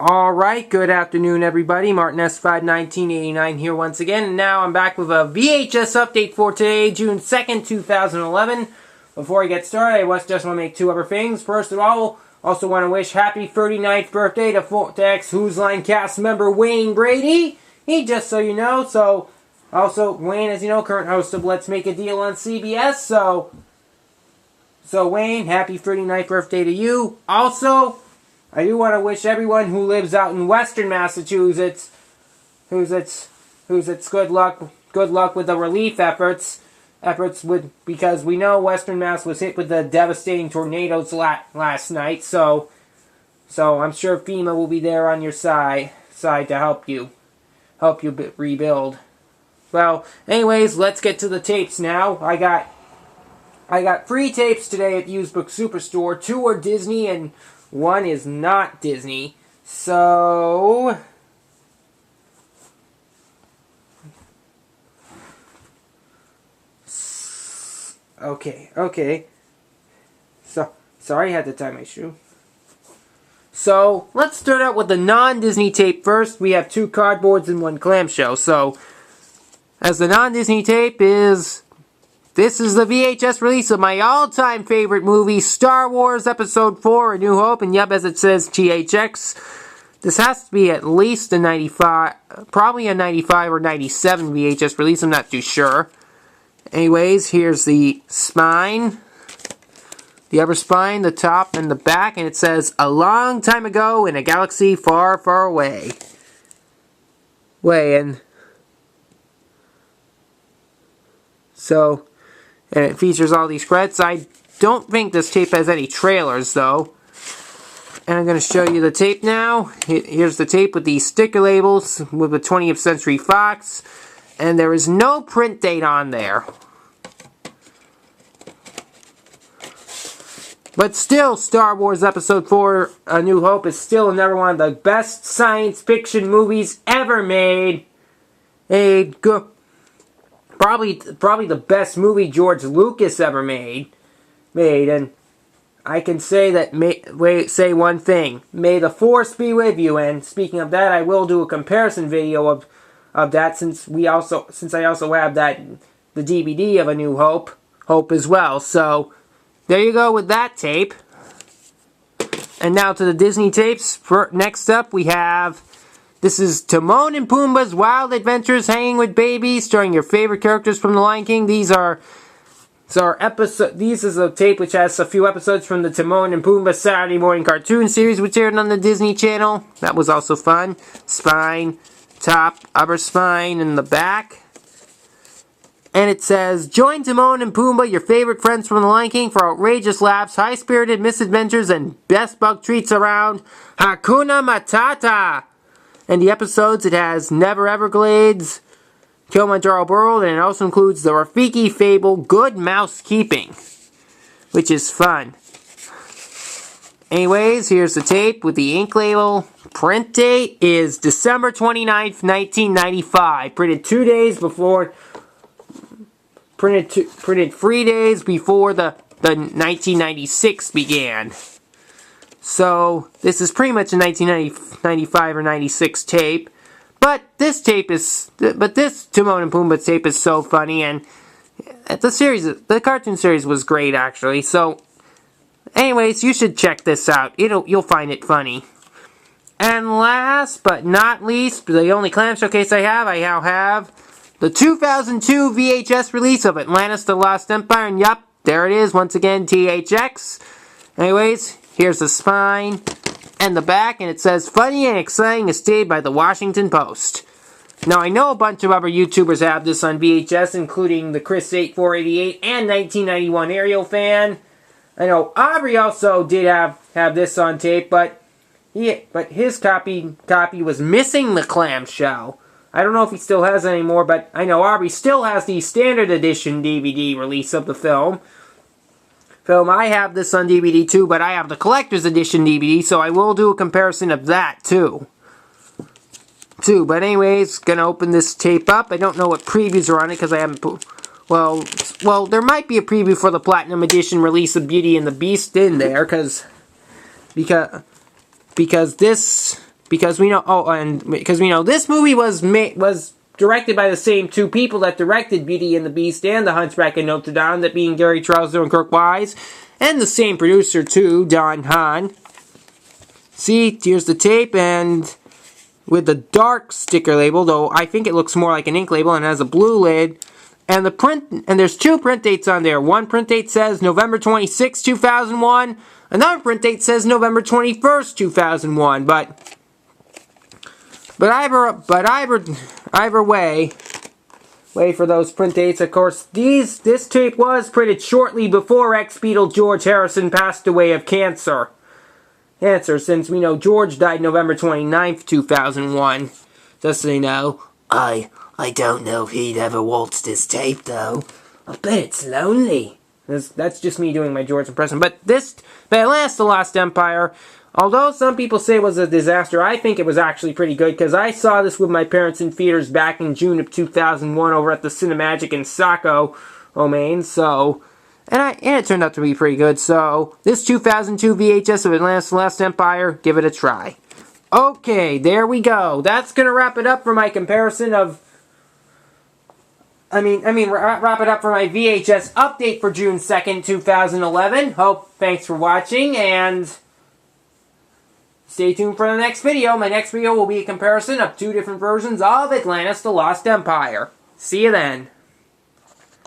Alright, good afternoon everybody. Martin S51989 here once again. And now I'm back with a VHS update for today, June 2nd, 2011. Before I get started, I just want to make two other things. First of all, also want to wish happy 39th birthday to ex Who's Line cast member Wayne Brady. Just so you know, also Wayne, as you know, current host of Let's Make a Deal on CBS. So Wayne, happy 39th birthday to you. Also, I do want to wish everyone who lives out in Western Massachusetts, who's it's good luck with the relief efforts because we know Western Mass was hit with the devastating tornadoes last night. So I'm sure FEMA will be there on your side to help you rebuild. Well, anyways, let's get to the tapes now. I got 3 tapes today at Used Book Superstore. 2 are Disney and 1 is not Disney. So okay. So sorry, I had to tie my shoe. So let's start out with the non-Disney tape first. We have 2 cardboards and 1 clamshell. So as the non-Disney tape is, this is the VHS release of my all-time favorite movie, Star Wars Episode 4, A New Hope. And yep, as it says, THX. This has to be at least a 95, probably a 95 or 97 VHS release. I'm not too sure. Anyways, here's the spine. The upper spine, the top, and the back. And it says, a long time ago in a galaxy far, far away. And it features all these credits. I don't think this tape has any trailers, though. And I'm going to show you the tape now. Here's the tape with the sticker labels with the 20th Century Fox. And there is no print date on there. But still, Star Wars Episode 4, A New Hope is still another one of the best science fiction movies ever made. Probably the best movie George Lucas ever made, and I can say say one thing: may the Force be with you. And speaking of that, I will do a comparison video of that since I also have the DVD of A New Hope as well. So there you go with that tape. And now to the Disney tapes. Next up, we have. This is Timon and Pumbaa's Wild Adventures Hanging with Babies, starring your favorite characters from The Lion King. This is a tape which has a few episodes from the Timon and Pumbaa Saturday morning cartoon series which aired on the Disney Channel. That was also fun. Spine, top, upper spine, and the back. And it says, join Timon and Pumbaa, your favorite friends from The Lion King, for outrageous laughs, high-spirited misadventures, and best bug treats around. Hakuna Matata! And the episodes, it has Never Everglades, Kilimanjaro World, and it also includes the Rafiki fable, Good Mousekeeping, which is fun. Anyways, here's the tape with the ink label. Print date is December 29th, 1995. Printed 3 days before the 1996 began. So, this is pretty much a 1995 or 96 tape. But this Timon and Pumbaa tape is so funny, and the cartoon series was great, actually. So, anyways, you should check this out. You'll find it funny. And last but not least, the only clamshell case I now have the 2002 VHS release of Atlantis: The Lost Empire. And yup, there it is, once again, THX. Anyways, here's the spine and the back, and it says, funny and exciting as stated by the Washington Post. Now, I know a bunch of other YouTubers have this on VHS, including the Chris8488 and 1991 Ariel Fan. I know Aubrey also did have this on tape, but his copy was missing the clamshell. I don't know if he still has it anymore, but I know Aubrey still has the standard edition DVD release of the film. I have this on DVD too, but I have the collector's edition DVD, so I will do a comparison of that too. But anyways, gonna open this tape up. I don't know what previews are on it because I haven't well, there might be a preview for the Platinum Edition release of Beauty and the Beast in there, because because we know. Oh, and because we know this movie was directed by the same two people that directed Beauty and the Beast and The Hunchback of Notre Dame, that being Gary Trousdale and Kirk Wise, and the same producer too, Don Hahn. See, here's the tape, and with the dark sticker label, though I think it looks more like an ink label and has a blue lid. And the print, and there's two print dates on there. One print date says November 26, 2001. Another print date says November 21st, 2001. But either way for those print dates. Of course, this tape was printed shortly before ex-Beatle George Harrison passed away of cancer. Since we know George died November 29th, 2001. Just so you know, I don't know if he'd ever waltz this tape, though. I bet it's lonely. That's just me doing my George impression. But at last, The Lost Empire, although some people say it was a disaster, I think it was actually pretty good, because I saw this with my parents in theaters back in June of 2001 over at the Cinemagic in Saco, Maine, so... And it turned out to be pretty good, so... This 2002 VHS of Atlantis The Lost Empire, give it a try. Okay, there we go. That's gonna wrap it up for my comparison of... wrap it up for my VHS update for June 2nd, 2011. Thanks for watching, and stay tuned for the next video. My next video will be a comparison of two different versions of Atlantis The Lost Empire. See you then.